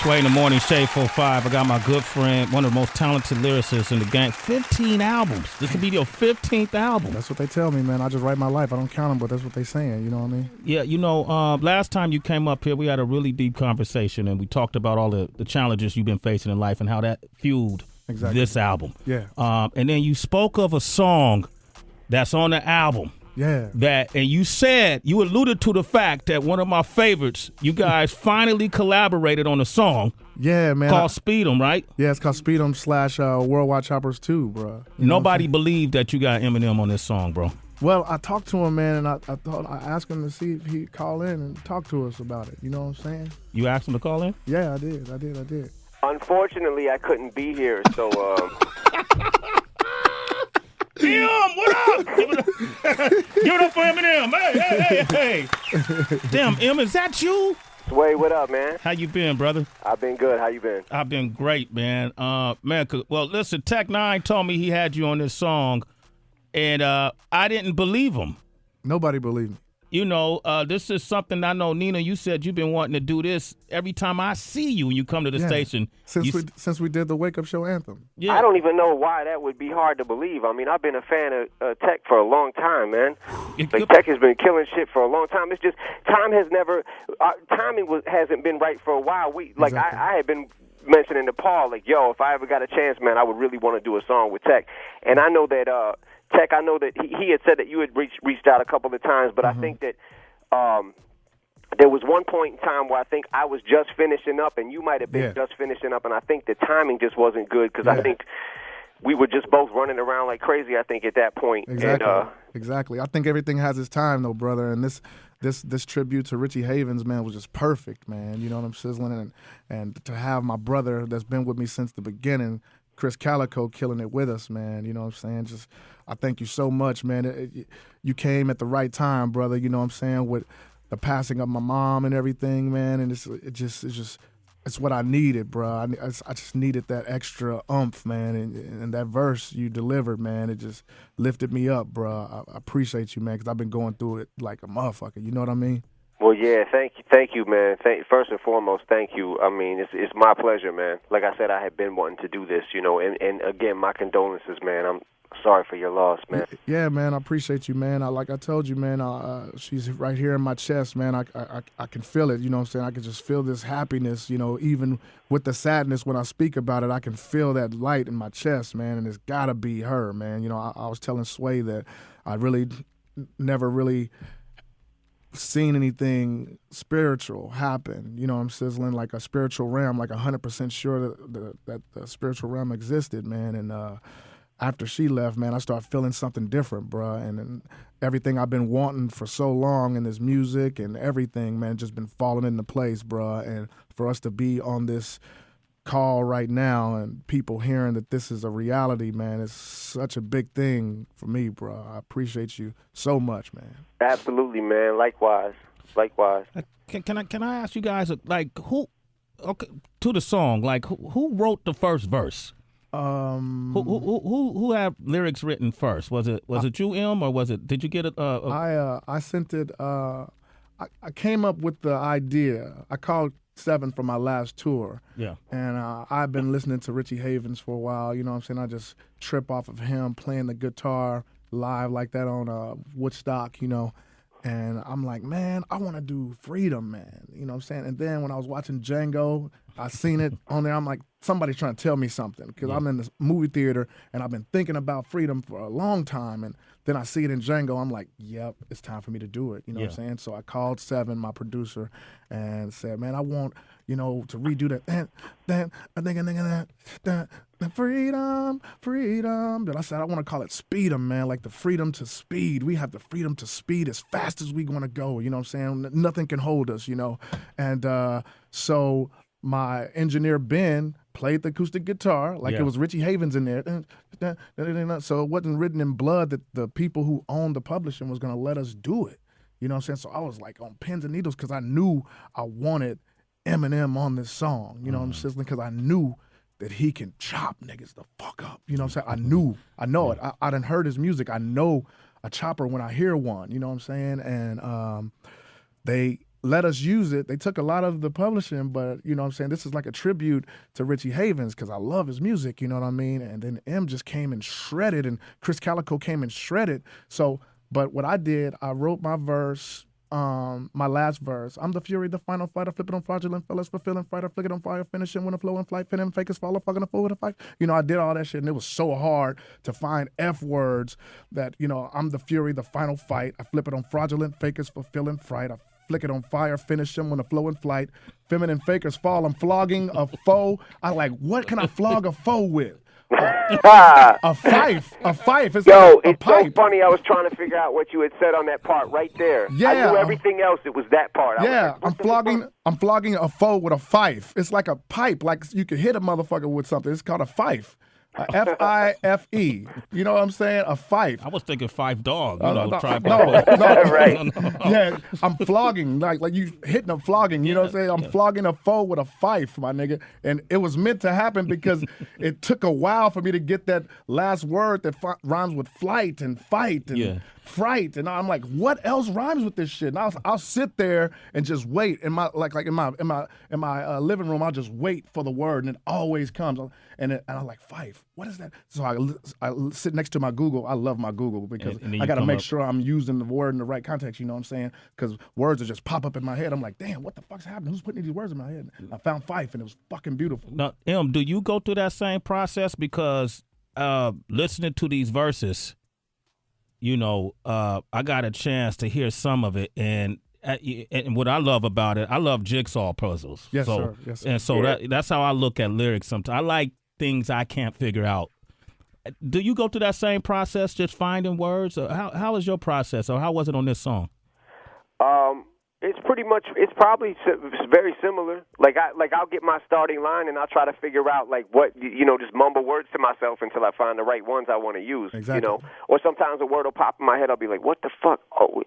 Sway in the morning, Shade 45. I got my good friend, one of the most talented lyricists in the game. 15 albums. This will be your 15th album. That's what they tell me, man. I just write my life. I don't count them, but that's what they saying. You know what I mean? Yeah, last time you came up here, we had a really deep conversation, and we talked about all the challenges you've been facing in life and how that fueled this album. Yeah. And then you spoke of a song that's on the album. Yeah. And you alluded to the fact that one of my favorites, you guys finally collaborated on a song. Yeah, man. Called Speedom, right? Yeah, it's called Speedom / Worldwide Choppers 2, bro. Nobody believed that you got Eminem on this song, bro. Well, I talked to him, man, and I asked him to see if he'd call in and talk to us about it. You know what I'm saying? You asked him to call in? Yeah, I did. Unfortunately, I couldn't be here, so... What up? Give it up for Eminem. Hey. Damn, Em, is that you? Sway, what up, man? How you been, brother? I've been good. How you been? I've been great, man. Listen, Tech N9ne told me he had you on this song, and I didn't believe him. Nobody believed me. You know, this is something I know, Nina, you said you've been wanting to do this every time I see you when you come to the station. Since we did the Wake Up Show anthem. Yeah. I don't even know why that would be hard to believe. I mean, I've been a fan of Tech for a long time, man. Tech has been killing shit for a long time. It's just timing hasn't been right for a while. I had been mentioning to Paul, like, yo, if I ever got a chance, man, I would really want to do a song with Tech. And I know that Tech, I know that he had said that you had reached out a couple of times, but I think that there was one point in time where I think I was just finishing up, and you might have been just finishing up, and I think the timing just wasn't good because I think we were just both running around like crazy, I think, at that point. Exactly. I think everything has its time, though, brother, and this tribute to Richie Havens, man, was just perfect, man. You know what I'm sizzling, and to have my brother that's been with me since the beginning, Chris Calico, killing it with us, man. You know what I'm saying? I thank you so much, man. You came at the right time, brother. You know what I'm saying? With the passing of my mom and everything, man. And it's what I needed, bro. I just needed that extra oomph, man. And that verse you delivered, man, it just lifted me up, bro. I appreciate you, man, because I've been going through it like a motherfucker. You know what I mean? Well, yeah, thank you, man. First and foremost, thank you. I mean, it's my pleasure, man. Like I said, I had been wanting to do this, you know, and again, my condolences, man. I'm sorry for your loss, man. Yeah, man, I appreciate you, man. Like I told you, man, she's right here in my chest, man. I can feel it, you know what I'm saying? I can just feel this happiness, you know, even with the sadness when I speak about it, I can feel that light in my chest, man, and it's got to be her, man. You know, I was telling Sway that I really never really seen anything spiritual happen, you know, I'm sizzling like a spiritual realm, like 100% sure that the spiritual realm existed, man. And after she left, man, I started feeling something different, bro. And everything I've been wanting for so long in this music and everything, man, just been falling into place, bro. And for us to be on this call right now and people hearing that this is a reality, man, it's such a big thing for me, bro. I appreciate you so much, man. Absolutely, man. Likewise. Can I ask you guys, like, who to the song, like, who wrote the first verse? Who had lyrics written first? Was it you, Em, or did you get it? I sent it. I came up with the idea. I called 7 for my last tour. Yeah. And I've been listening to Richie Havens for a while. You know what I'm saying? I just trip off of him playing the guitar live like that on Woodstock, you know. And I'm like, man, I want to do Freedom, man. You know what I'm saying? And then when I was watching Django, I seen it on there. I'm like, somebody's trying to tell me something because I'm in this movie theater and I've been thinking about Freedom for a long time. And then I see it in Django. I'm like, yep, it's time for me to do it. You know what I'm saying? So I called 7, my producer, and said, man, I want, you know, to redo that. Freedom. But I said, I want to call it Speedom, man, like the freedom to speed. We have the freedom to speed as fast as we want to go. You know what I'm saying? Nothing can hold us, you know. And so my engineer, Ben, played the acoustic guitar like it was Richie Havens in there. So it wasn't written in blood that the people who owned the publishing was going to let us do it. You know what I'm saying? So I was like on pins and needles because I knew I wanted Eminem on this song. You know what I'm saying? Because I knew that he can chop niggas the fuck up. You know what I'm saying? I know it. I done heard his music. I know a chopper when I hear one. You know what I'm saying? And let us use it. They took a lot of the publishing, but you know what I'm saying? This is like a tribute to Richie Havens because I love his music, you know what I mean? And then M just came and shredded, and Chris Calico came and shredded. So, but what I did, I wrote my verse, my last verse. I'm the fury, the final fighter, flip it on fraudulent fellas, fulfilling fighter, flick it on fire, finishing when a flow in flight, pinning fakers, follow, fucking a fool with a fight. You know, I did all that shit, and it was so hard to find F words that, you know, I'm the fury, the final fight. I flip it on fraudulent fakers, fulfilling fright. I flick it on fire, finish them when a flow in flight. Feminine fakers fall. I'm flogging a foe. I like, what can I flog a foe with? A fife. It's Yo, like a it's pipe. so funny. I was trying to figure out what you had said on that part right there. Yeah, I knew everything else. It was that part. Yeah, I'm flogging a foe with a fife. It's like a pipe, like you could hit a motherfucker with something. It's called a fife. F-I-F-E. You know what I'm saying? A fife. I was thinking Fife Dog. No, Right. Yeah, I'm flogging, like you hitting a flogging. You know what I'm saying? I'm flogging a foe with a fife, my nigga. And it was meant to happen because it took a while for me to get that last word that rhymes with flight and fight and fright. And I'm like, what else rhymes with this shit? And I'll sit there and just wait in my in my living room. I'll just wait for the word, and it always comes. And I'm like, fife. What is that? So I sit next to my Google. I love my Google because and I got to make sure I'm using the word in the right context. You know what I'm saying? Because words will just pop up in my head. I'm like, damn, what the fuck's happening? Who's putting these words in my head? I found fife, and it was fucking beautiful. Now, M, do you go through that same process? Because listening to these verses, you know, I got a chance to hear some of it, and what I love about it, I love jigsaw puzzles. Yes, sir. Yes, sir. And so that's how I look at lyrics sometimes. I like things I can't figure out. Do you go through that same process, just finding words? Or how is your process, or how was it on this song? It's pretty much. It's probably very similar. Like I'll get my starting line and I'll try to figure out like what just mumble words to myself until I find the right ones I want to use. Exactly. You know, or sometimes a word will pop in my head. I'll be like, what the fuck? Oh,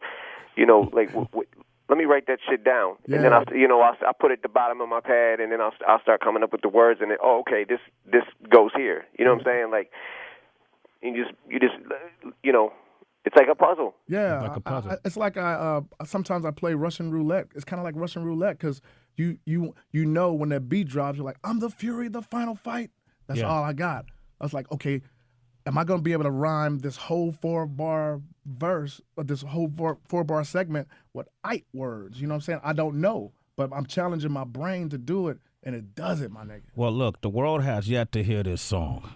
let me write that shit down, and then I'll put it at the bottom of my pad, and then I'll start coming up with the words, and then okay, this goes here. You know what I'm saying? Like, you just it's like a puzzle. Yeah, like a puzzle. It's like sometimes I play Russian roulette. It's kind of like Russian roulette because you know when that beat drops, you're like, I'm the fury, the final fight. That's all I got. I was like, okay, am I going to be able to rhyme this whole 4-bar verse or this whole 4-bar segment with 8 words? You know what I'm saying? I don't know, but I'm challenging my brain to do it, and it does it, my nigga. Well, look, the world has yet to hear this song.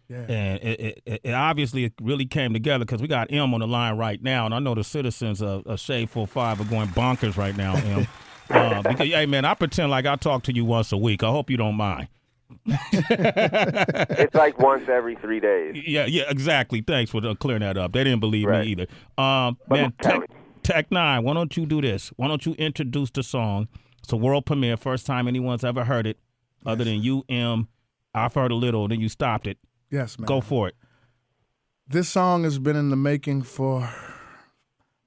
Yeah. And it obviously really came together because we got M on the line right now, and I know the citizens of Shade 45 are going bonkers right now, M. Because, hey, man, I pretend like I talk to you once a week. I hope you don't mind. It's like once every 3 days. Yeah, exactly. Thanks for clearing that up. They didn't believe me either. Man, Tech N9ne, why don't you do this? Why don't you introduce the song? It's a world premiere, first time anyone's ever heard it, other than you, M. I've heard a little, then you stopped it. Yes, man. Go for it. This song has been in the making for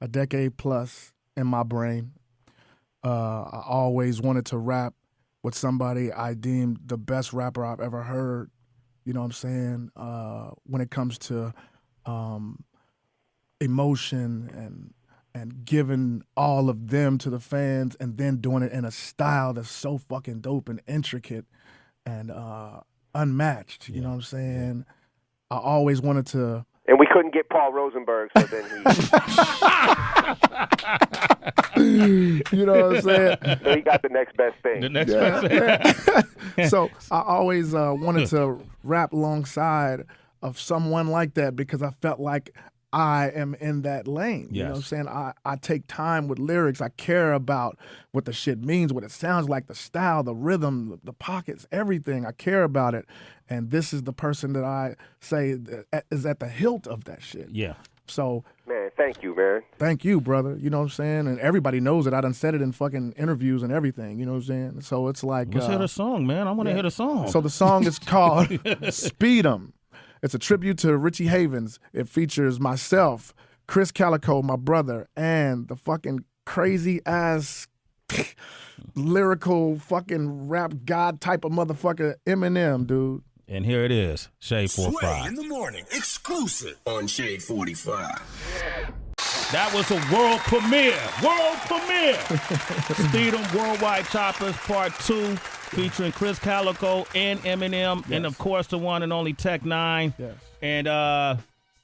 a decade plus in my brain. I always wanted to rap with somebody I deemed the best rapper I've ever heard. You know what I'm saying? When it comes to emotion and giving all of them to the fans and then doing it in a style that's so fucking dope and intricate and unmatched. You know what I'm saying? I always wanted to. And we couldn't get Paul Rosenberg, so then you know what I'm saying? So he got the next best thing. The next best thing. So I always wanted to rap alongside of someone like that because I felt like I am in that lane. You know what I'm saying? I take time with lyrics. I care about what the shit means, what it sounds like, the style, the rhythm, the pockets, everything. I care about it. And this is the person that I say is at the hilt of that shit. Yeah. So, man, thank you, man. Thank you, brother. You know what I'm saying? And everybody knows it. I done said it in fucking interviews and everything. You know what I'm saying? So it's like... Let's hear the song, man. I want to hear the song. So the song is called Speedom. It's a tribute to Richie Havens. It features myself, Chris Calico, my brother, and the fucking crazy-ass lyrical fucking rap god type of motherfucker Eminem, dude. And here it is, Shade 45. Sway in the morning, exclusive on Shade 45. That was a world premiere. World premiere. Speedom Worldwide Choppers Part 2 featuring Chris Calico and Eminem, yes, and, of course, the one and only Tech N9ne. Yes. And,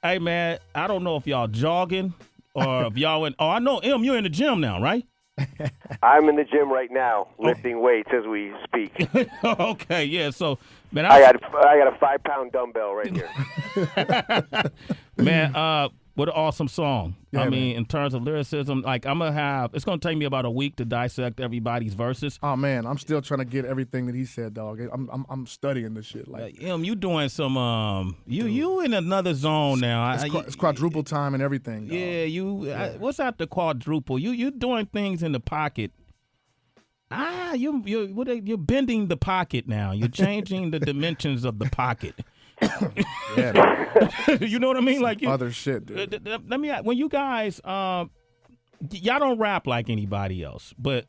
hey, man, I don't know if y'all jogging or if y'all in – oh, I know, Em, you're in the gym now, right? I'm in the gym right now, lifting weights as we speak. Okay, yeah. So, man, I got a 5-pound dumbbell right here. Man, what an awesome song. Yeah, I mean, man, in terms of lyricism, like it's gonna take me about a week to dissect everybody's verses. Oh man, I'm still trying to get everything that he said, dog. I'm studying this shit. Like, you doing some you in another zone now. It's quadruple time and everything. Dog. Yeah, what's after quadruple? You doing things in the pocket. You're bending the pocket now. You're changing the dimensions of the pocket. Yeah, you know what I mean? Like other shit, dude. Let me ask, when you guys y'all don't rap like anybody else, but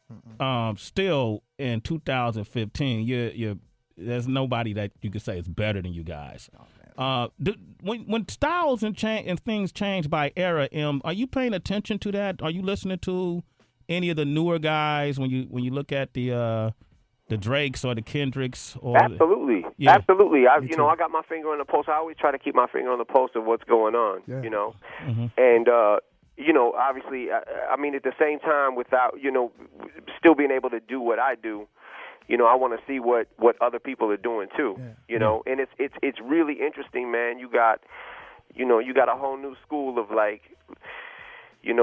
still in 2015, you there's nobody that you could say is better than you guys. When styles and things change by era, are you paying attention to that? Are you listening to any of the newer guys when you look at the Drakes or the Kendricks? Or absolutely, yeah. Absolutely. I got my finger on the pulse. I always try to keep my finger on the pulse of what's going on. Yeah. You know, mm-hmm. And obviously, I mean, at the same time, without still being able to do what I do, I want to see what other people are doing too. Yeah. You know, and it's really interesting, man. You got a whole new school of like.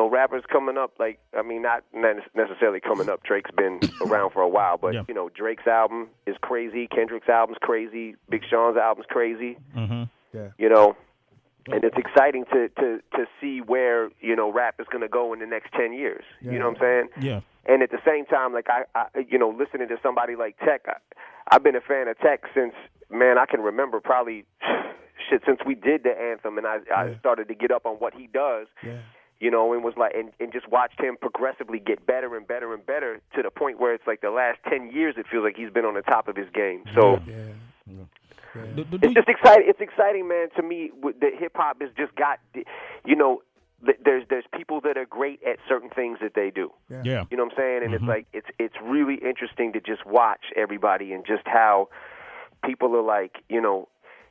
Rappers coming up, like, I mean, not necessarily coming up. Drake's been around for a while, but, yeah. Drake's album is crazy. Kendrick's album's crazy. Big Sean's album's crazy. Mm-hmm. Yeah. And it's exciting to see where, rap is going to go in the next 10 years. Yeah. You know what I'm saying? Yeah. And at the same time, like, I listening to somebody like Tech, I've been a fan of Tech since, man, I can remember probably, since we did the anthem and I started to get up on what he does. Yeah. And was like, and just watched him progressively get better and better and better to the point where it's like the last 10 years it feels like he's been on the top of his game. So it's just exciting. It's exciting, man. To me, that hip hop has just got, there's people that are great at certain things that they do. Yeah. You know what I'm saying? And mm-hmm. it's like it's really interesting to just watch everybody and just how people are like,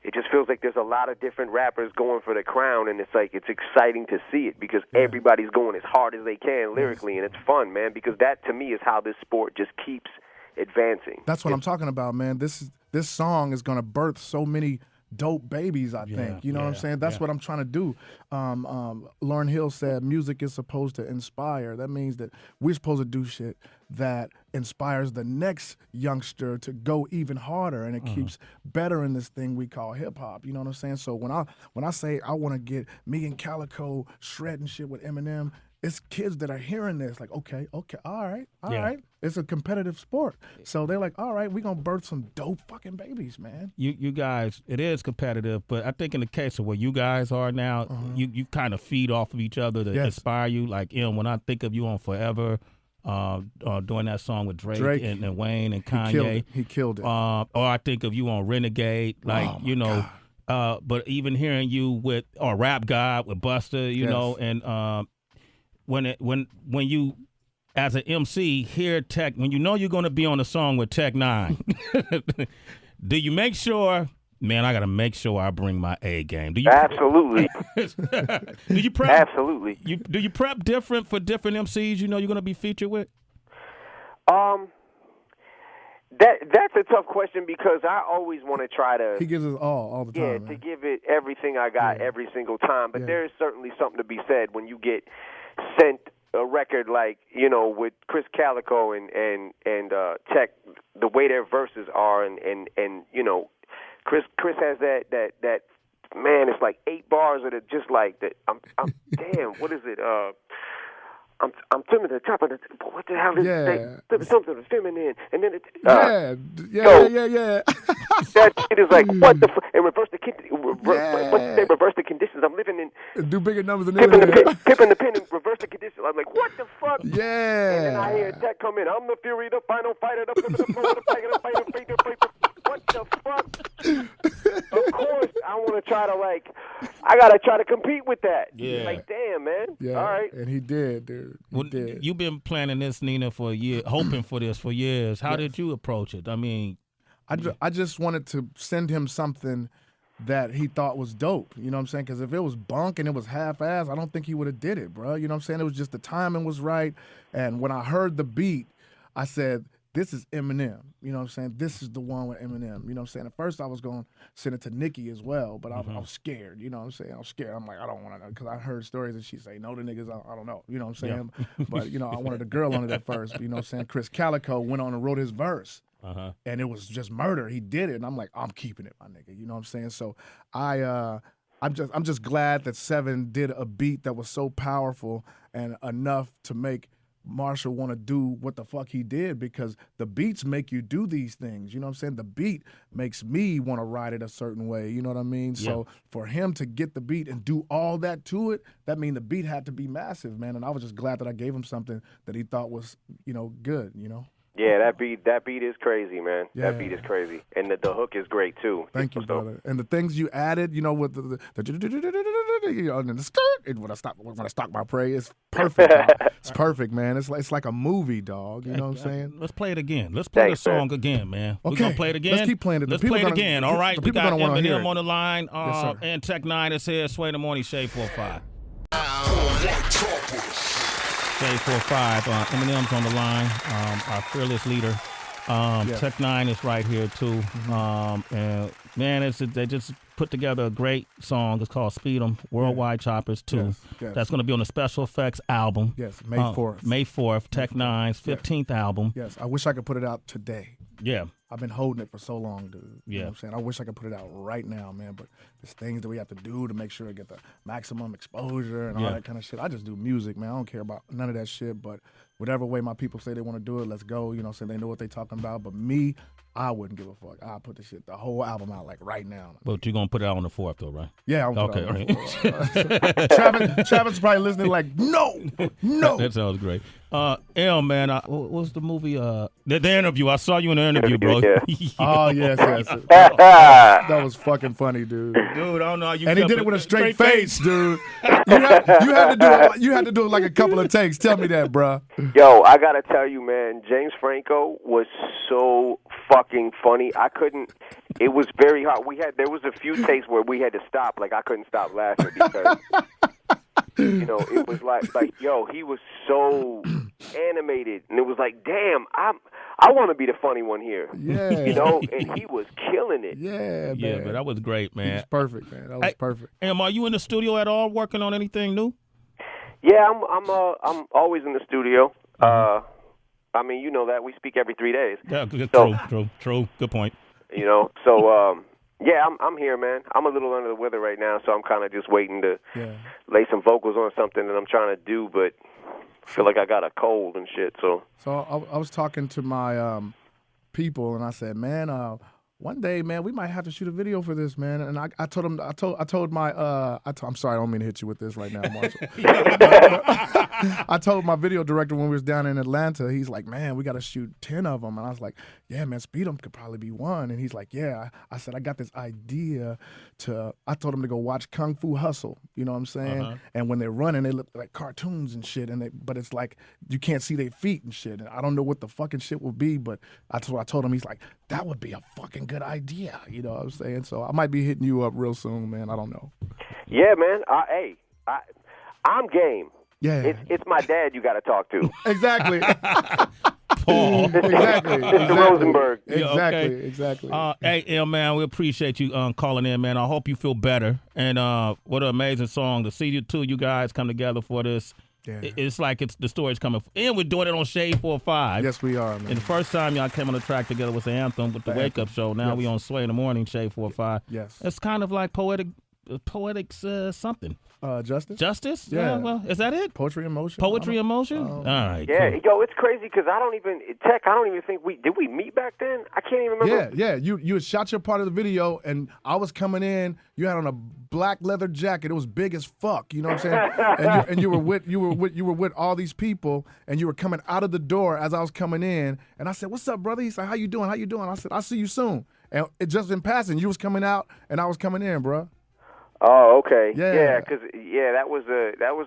it just feels like there's a lot of different rappers going for the crown, and it's like it's exciting to see it because everybody's going as hard as they can lyrically, and it's fun, man, because that, to me, is how this sport just keeps advancing. That's what I'm talking about, man. This song is going to birth so many dope babies, I think. You know what I'm saying? That's what I'm trying to do. Lauryn Hill said music is supposed to inspire. That means that we're supposed to do shit that inspires the next youngster to go even harder, and it keeps better in this thing we call hip-hop. You know what I'm saying? So when I say I want to get me and Calico shredding shit with Eminem, it's kids that are hearing this like, okay, all right. It's a competitive sport. So they're like, all right, we're going to birth some dope fucking babies, man. You guys, it is competitive, but I think in the case of where you guys are now, you kind of feed off of each other to inspire you. Like, when I think of you on Forever, doing that song with Drake and Wayne and Kanye. He killed it. Or I think of you on Renegade, like, but even hearing you with, or Rap God with Busta, you know, and when you, as an MC, hear Tech, when you know you're going to be on a song with Tech N9ne, do you make sure, man, I got to make sure I bring my A game? Do you Absolutely. Do you prep? Absolutely. Do you prep different for different MCs you know you're going to be featured with? That's a tough question because I always want to try to. He gives us all the time. Yeah, man. to give it everything I got every single time. But there is certainly something to be said when you get sent a record like, with Chris Calico and Tech, the way their verses are, and Chris has that man, it's like 8 bars that are just like that. I'm damn, what is it? I'm swimming to the top of the. What the hell is it? Something feminine, and then it. Yeah. That shit is like what the and reverse the reverse the conditions. I'm living in. Do bigger numbers than Pipping the pen and reverse the conditions. I'm like, what the fuck? Yeah. And then I hear Tech come in. I'm the fury, the final fighter, the flip of the floor, the fighter, the fighter. what the fuck? Of course, I want to try to I gotta try to compete with that. Yeah. Like, damn, man. Yeah, all right. and he did, dude. He did. You've been planning this, Nina, for a year, hoping for this for years. How did you approach it? I mean, I just wanted to send him something that he thought was dope. You know what I'm saying? Because if it was bunk and it was half-ass, I don't think he would have did it, bro. You know what I'm saying? It was just the timing was right. And when I heard the beat, I said, this is Eminem. You know what I'm saying? This is the one with Eminem. You know what I'm saying? At first, I was going to send it to Nikki as well, but I was scared. You know what I'm saying? I was scared. I'm like, I don't want to know, because I heard stories and she say, no, the niggas, I don't know. You know what I'm saying? Yeah. But, you know, I wanted a girl on it at first. But, you know what I'm saying? Chris Calico went on and wrote his verse. And it was just murder. He did it, and I'm like, I'm keeping it, my nigga. You know what I'm saying? So I'm just glad that Seven did a beat that was so powerful and enough to make Marshall want to do what the fuck he did, because the beats make you do these things. You know what I'm saying? The beat makes me want to ride it a certain way. You know what I mean? Yeah. So for him to get the beat and do all that to it, that means the beat had to be massive, man. And I was just glad that I gave him something that he thought was, you know, good, you know? Yeah, that beat is crazy, man. Yeah. That beat is crazy, and the hook is great too. Thank you, brother. And the things you added, you know, with the you know, and the skirt, and when I stalk my prey, it's perfect. It's perfect, man. It's like a movie, dog. You know what I'm saying? Let's play it again. Let's play the song again, man. Okay. We're gonna play it again. Let's keep playing it. Let's play it again. All right. We got Eminem on the line. Yes, and Tech N9ne is here. Sway in the morning. Shade 4-5. Shade 4-5. Eminem's on the line. Our fearless leader. Tech N9ne is right here too. And man, they just put together a great song. It's called Speedom, Worldwide Choppers 2. Yes. That's going to be on the Special Effects album. Yes, May 4th. May 4th, Tech N9ne's 15th album. Yes, I wish I could put it out today. Yeah. I've been holding it for so long, dude. Yeah. You know what I'm saying? I wish I could put it out right now, man, but there's things that we have to do to make sure I get the maximum exposure and all that kind of shit. I just do music, man. I don't care about none of that shit, but whatever way my people say they want to do it, let's go. You know what I'm saying? They know what they talking about, but me, I wouldn't give a fuck. I'll put the whole album out like right now. But you're going to put it out on the 4th though, right? Yeah, I'm okay. All right. Travis is probably listening like, no. That sounds great. Man, what's the movie? The interview. I saw you in the interview, bro. Yeah. Oh, yes. That was fucking funny, dude. Dude, I don't know how you. And he did it with a straight face, dude. You had to do it like a couple of takes. Tell me that, bro. Yo, I gotta tell you, man. James Franco was so fucking funny. I couldn't. It was very hard. There was a few takes where we had to stop. Like I couldn't stop laughing because. You know, it was like, yo, he was so animated, and it was like, damn, I want to be the funny one here. Yeah, you know, and he was killing it. Yeah, man. Yeah, but that was great, man. He was perfect, man. That was perfect. Am, are you in the studio at all, working on anything new? Yeah, I'm always in the studio. I mean, you know that we speak every 3 days. Yeah, true. Good point. You know, so. Yeah, I'm here, man. I'm a little under the weather right now, so I'm kind of just waiting to lay some vocals on something that I'm trying to do, but I feel like I got a cold and shit. So I was talking to my people, and I said, man, one day, man, we might have to shoot a video for this, man. And I told him, I'm sorry, I don't mean to hit you with this right now, Marshall. I told my video director when we was down in Atlanta, he's like, man, we got to shoot 10 of them. And I was like, yeah, man, Speedom could probably be one. And he's like, yeah. I said, I got this idea I told him to go watch Kung Fu Hustle, you know what I'm saying? And when they're running, they look like cartoons and shit, but it's like you can't see their feet and shit. And I don't know what the fucking shit will be, but that's what I told him. He's like, that would be a fucking good idea, you know what I'm saying? So I might be hitting you up real soon, man. I don't know. Yeah, man. I'm game. Yeah. It's my dad you got to talk to. Exactly. Paul. Exactly. Mr. Rosenberg. Exactly. Hey, man, we appreciate you calling in, man. I hope you feel better. And what an amazing song to see you two, you guys come together for this. Yeah. It's like the story's coming. And we're doing it on Shade 4-5. Yes, we are, man. And the first time y'all came on the track together was the anthem with the Wake Up Show. Now we on Sway in the Morning, Shade 4-5. Yes. It's kind of like poetic something. Justice? Justice? Yeah. Well, is that it? Poetry in Motion. Poetry in Motion? All right. Yeah, cool. yo, it's crazy because I don't even think did we meet back then? I can't even remember. Yeah. You had shot your part of the video, and I was coming in. You had on a black leather jacket. It was big as fuck. You know what I'm saying? and you were with all these people, and you were coming out of the door as I was coming in. And I said, "What's up, brother?" He said, "How you doing? I said, "I'll see you soon." And it just in passing, you was coming out and I was coming in, bro. Oh, okay. Yeah. Because that was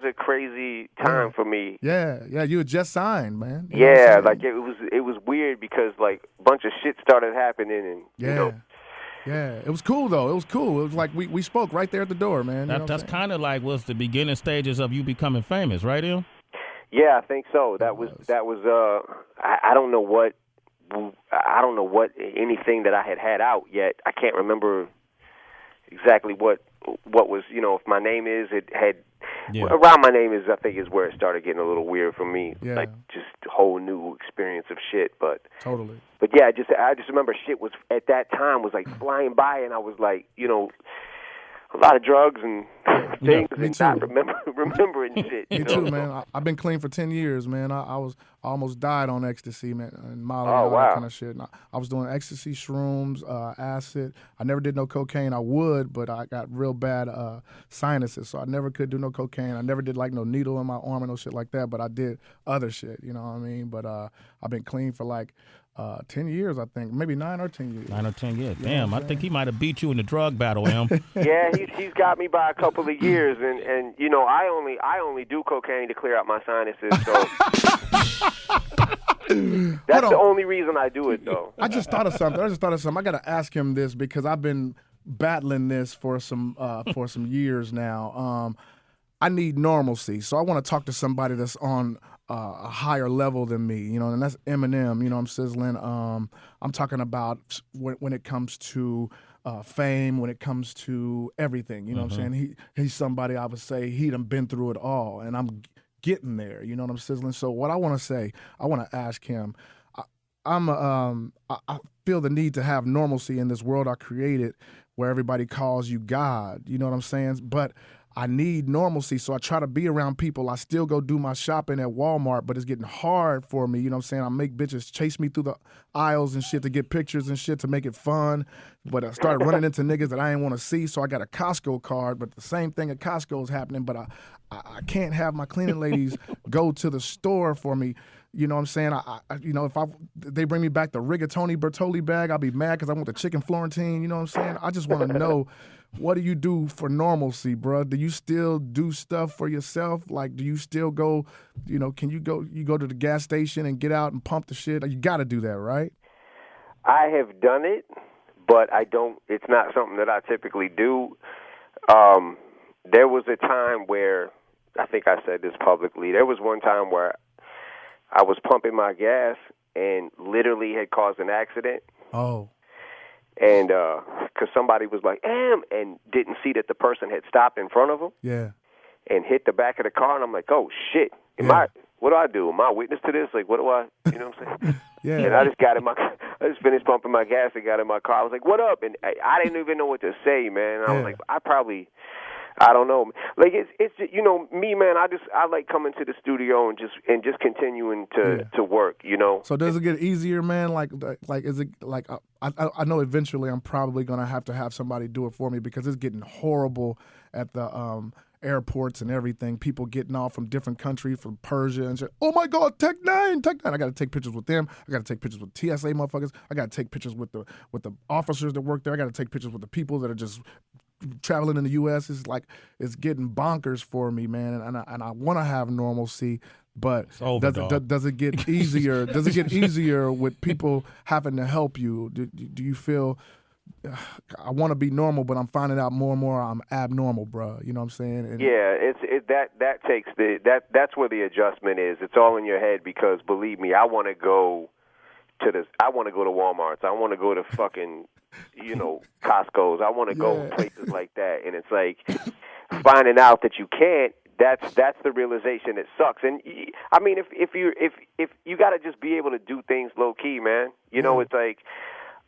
a crazy time for me. Yeah, you had just signed, man. You like it was weird because like a bunch of shit started happening and you know. Yeah, it was cool though. It was cool. It was like we spoke right there at the door, man. That's kind of like was the beginning stages of you becoming famous, right, Em? Yeah, I think so. That was I don't know what anything that I had out yet. I can't remember exactly what was, if my name is, it had around my name is, I think, is where it started getting a little weird for me. Yeah. Like just a whole new experience of shit. But totally. But yeah, I just remember shit was at that time was like flying by, and I was like, a lot of drugs and things, and not remembering shit. Me too, man. I've been clean for 10 years, man. I almost died on ecstasy, man, and Molly and all that kind of shit. And I was doing ecstasy, shrooms, acid. I never did no cocaine. I would, but I got real bad sinuses, so I never could do no cocaine. I never did like no needle in my arm and no shit like that, but I did other shit, you know what I mean? But I've been clean for like 10 years, I think. Maybe 9 or 10 years. 9 or 10 years. Damn, I think he might have beat you in the drug battle, Em. Yeah, he's got me by a couple of years, and I only do cocaine to clear out my sinuses, so that's the only reason I do it, though. I just thought of something. I got to ask him this because I've been battling this for some years now. I need normalcy, so I want to talk to somebody that's on a higher level than me, and that's Eminem. I'm sizzling. I'm talking about when it comes to fame, when it comes to everything. You know what I'm saying? He's somebody I would say he done been through it all, and I'm getting there. You know what I'm sizzling? So what I want to say, I want to ask him. I feel the need to have normalcy in this world I created, where everybody calls you God. You know what I'm saying? But I need normalcy, so I try to be around people. I still go do my shopping at Walmart, but it's getting hard for me. You know what I'm saying? I make bitches chase me through the aisles and shit to get pictures and shit to make it fun. But I started running into niggas that I didn't want to see, so I got a Costco card. But the same thing at Costco is happening, but I can't have my cleaning ladies go to the store for me. You know what I'm saying? If they bring me back the Rigatoni Bertolli bag, I'll be mad because I want the chicken Florentine. You know what I'm saying? I just want to know, what do you do for normalcy, bro? Do you still do stuff for yourself? Like, do you still go, can you go to the gas station and get out and pump the shit? You got to do that, right? I have done it, but I don't. It's not something that I typically do. There was a time where, I think I said this publicly, there was one time where I was pumping my gas and literally had caused an accident. Oh. And because somebody was like, and didn't see that the person had stopped in front of them. Yeah. And hit the back of the car, and I'm like, oh, shit. What do I do? Am I a witness to this? Like, what do I, you know what I'm saying? Yeah. And I just finished pumping my gas and got in my car. I was like, what up? And I didn't even know what to say, man. And I was like, I don't know. Like it's just, me, man. I like coming to the studio and just continuing to work. So does it get easier, man? Like is it like I know eventually I'm probably gonna have to have somebody do it for me because it's getting horrible at the airports and everything. People getting off from different countries, from Persia and shit. Oh my God, Tech N9ne. I got to take pictures with them. I got to take pictures with TSA motherfuckers. I got to take pictures with the officers that work there. I got to take pictures with the people that are just traveling in the U.S. Is like, it's getting bonkers for me, man, and I want to have normalcy, but does it get easier? Does it get easier with people having to help you? Do you feel I want to be normal, but I'm finding out more and more I'm abnormal, bro? You know what I'm saying? That takes that's where the adjustment is. It's all in your head because believe me, I want to go to Walmart's. I want to go to fucking Costco's. I want to go places like that, and it's like finding out that you can't. That's the realization that sucks. And I mean, if you got to just be able to do things low key, man. It's like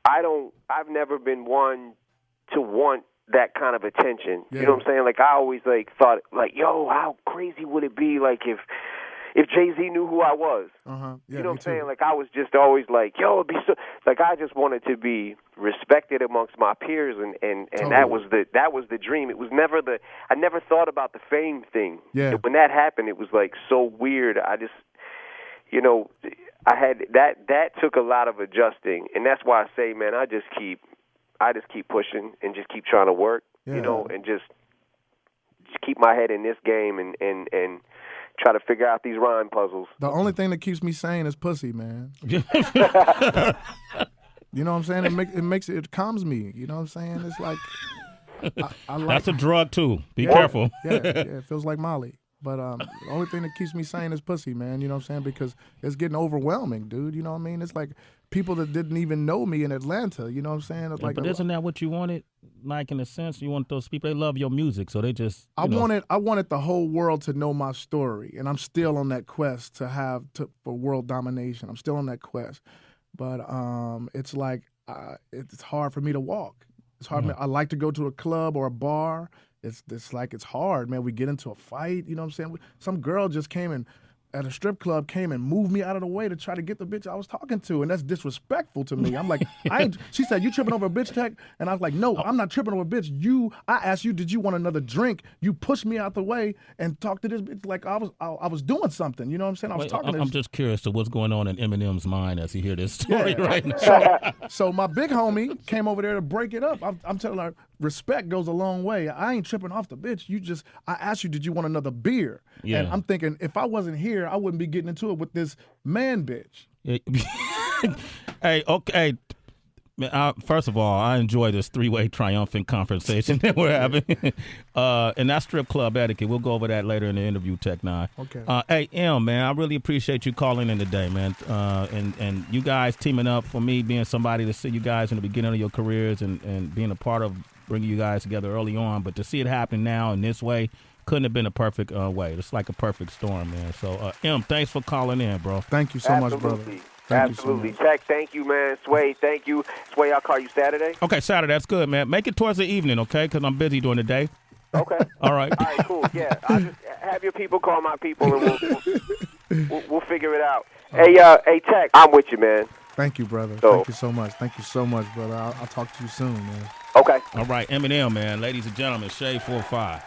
I've never been one to want that kind of attention. Yeah. You know what I'm saying? Like I always thought yo, how crazy would it be like if Jay-Z knew who I was. Yeah, you know what I'm saying? Like I was just always like, yo, it'd be so like I just wanted to be respected amongst my peers and totally. that was the dream. It was never I never thought about the fame thing. Yeah. When that happened, it was like so weird. I just I had that took a lot of adjusting, and that's why I say, man, I just keep I just keep pushing and just keep trying to work, you know, and just keep my head in this game and try to figure out these rhyme puzzles. The only thing that keeps me sane is pussy, man. You know what I'm saying? It calms me. You know what I'm saying? It's like I like. That's a drug too. Be careful. Yeah, it feels like Molly. But the only thing that keeps me sane is pussy, man. You know what I'm saying? Because it's getting overwhelming, dude. You know what I mean? It's like people that didn't even know me in Atlanta. You know what I'm saying? It's like, but isn't that what you wanted? Like, in a sense, you want those people, they love your music, so they just, I wanted the whole world to know my story, and I'm still on that quest for world domination. I'm still on that quest. But it's like it's hard for me to walk. It's hard. I like to go to a club or a bar. It's like it's hard, man. We get into a fight, you know what I'm saying? Some girl just came and at a strip club came and moved me out of the way to try to get the bitch I was talking to, and that's disrespectful to me. I'm like, she said, "You tripping over a bitch, Tech?" And I was like, "No, I'm not tripping over a bitch. I asked you, did you want another drink? You pushed me out the way and talked to this bitch like I was doing something. You know what I'm saying? I was talking. I'm just curious to what's going on in Eminem's mind as he hears this story right now. So my big homie came over there to break it up. I'm telling her, respect goes a long way. I ain't tripping off the bitch. I asked you, did you want another beer? Yeah. And I'm thinking, if I wasn't here, I wouldn't be getting into it with this man bitch. Hey, okay. First of all, I enjoy this three-way triumphant conversation that we're having. And that's strip club etiquette. We'll go over that later in the interview, Tech N9ne. Okay. Hey, M, man, I really appreciate you calling in today, man. And you guys teaming up for me, being somebody to see you guys in the beginning of your careers and being a part of bringing you guys together early on. But to see it happen now in this way, couldn't have been a perfect way. It's like a perfect storm, man. So, M, thanks for calling in, bro. Thank you so much, brother. Absolutely. Tech, thank you, man. Sway, thank you. Sway, I'll call you Saturday. Okay, Saturday. That's good, man. Make it towards the evening, okay? Because I'm busy during the day. Okay. All right. All right, cool. Yeah, I'll just have your people call my people, and we'll figure it out. Hey, Tech, I'm with you, man. Thank you, brother. Thank you so much. Thank you so much, brother. I'll talk to you soon, man. Okay. All right, Eminem, man. Ladies and gentlemen, Shade 45.